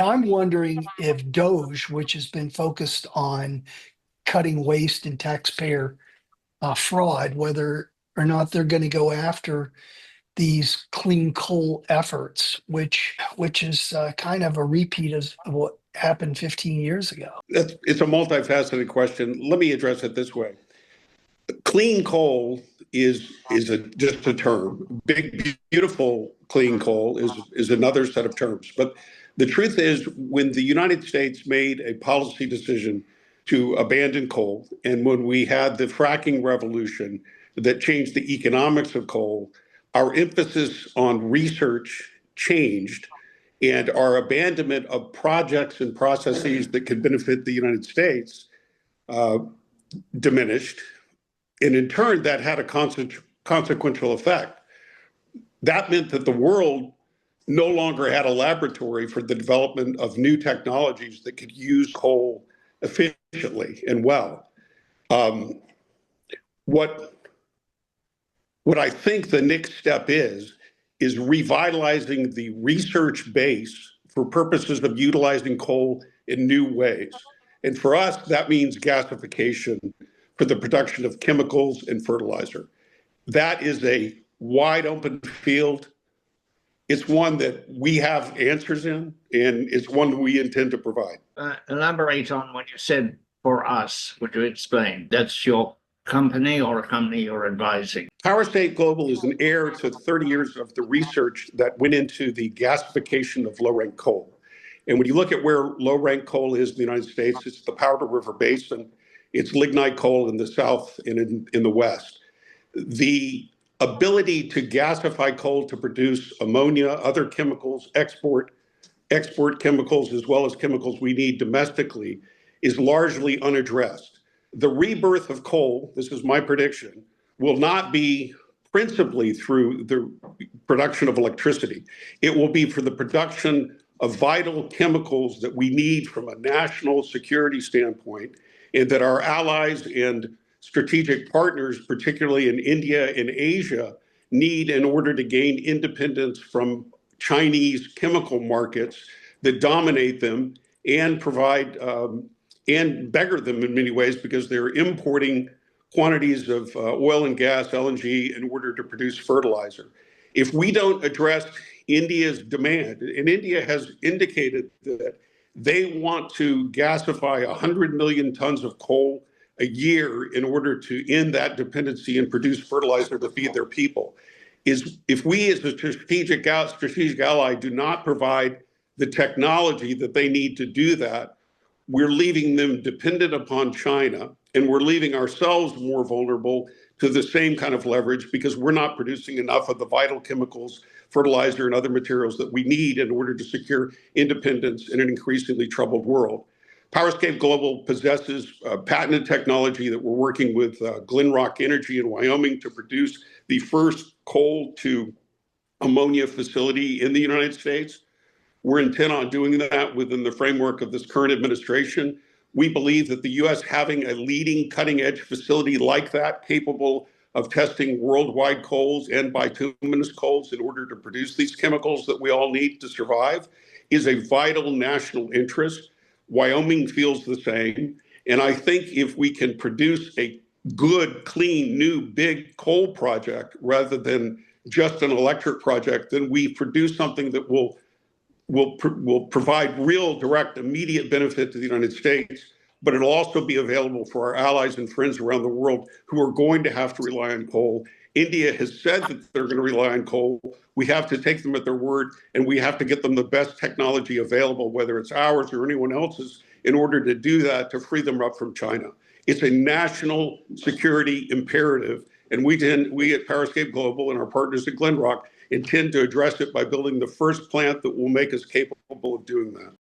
I'm wondering if Doge, which has been focused on cutting waste and taxpayer fraud, whether or not they're going to go after these clean coal efforts, which is kind of a repeat of what happened 15 years ago. It's a multifaceted question. Let me address it this way. Clean coal is just a term. Big, beautiful clean coal is another set of terms. But the truth is, when the United States made a policy decision to abandon coal, and when we had the fracking revolution that changed the economics of coal, our emphasis on research changed, and our abandonment of projects and processes that could benefit the United States uh, diminished. And in turn, that had a consequential effect. That meant that the world no longer had a laboratory for the development of new technologies that could use coal efficiently and well. Um, what what I think the next step is revitalizing the research base for purposes of utilizing coal in new ways. And for us, that means gasification for the production of chemicals and fertilizer. That is a wide open field. It's one that we have answers in, and it's one we intend to provide. Elaborate on what you said for us. Would you explain? That's your company or a company you're advising? Powerscape Global is an heir to 30 years of the research that went into the gasification of low-rank coal. And when you look at where low-rank coal is in the United States, it's the Powder River Basin, it's lignite coal in the south and in the west. The ability to gasify coal to produce ammonia, other chemicals, export chemicals, as well as chemicals we need domestically, is largely unaddressed. The rebirth of coal, this is my prediction, will not be principally through the production of electricity. It will be for the production of vital chemicals that we need from a national security standpoint, and that our allies and strategic partners, particularly in India and Asia, need in order to gain independence from Chinese chemical markets that dominate them and provide and beggar them in many ways, because they're importing quantities of oil and gas, LNG, in order to produce fertilizer. If we don't address India's demand, and India has indicated that they want to gasify 100 million tons of coal a year in order to end that dependency and produce fertilizer to feed their people, is if we as a strategic ally do not provide the technology that they need to do that, we're leaving them dependent upon China, and we're leaving ourselves more vulnerable to the same kind of leverage, because we're not producing enough of the vital chemicals, fertilizer, and other materials that we need in order to secure independence in an increasingly troubled world. Powerscape Global possesses patented technology that we're working with Glenrock Energy in Wyoming to produce the first coal to ammonia facility in the United States. We're intent on doing that within the framework of this current administration. We believe that the U.S. having a leading cutting edge facility like that, capable of testing worldwide coals and bituminous coals in order to produce these chemicals that we all need to survive, is a vital national interest. Wyoming feels the same. And I think if we can produce a good, clean, new, big coal project rather than just an electric project, then we produce something that will provide real, direct, immediate benefit to the United States, but it'll also be available for our allies and friends around the world who are going to have to rely on coal. India has said that they're going to rely on coal. We have to take them at their word, and we have to get them the best technology available, whether it's ours or anyone else's, in order to do that, to free them up from China. It's a national security imperative, and we at Powerscape Global and our partners at Glenrock intend to address it by building the first plant that will make us capable of doing that.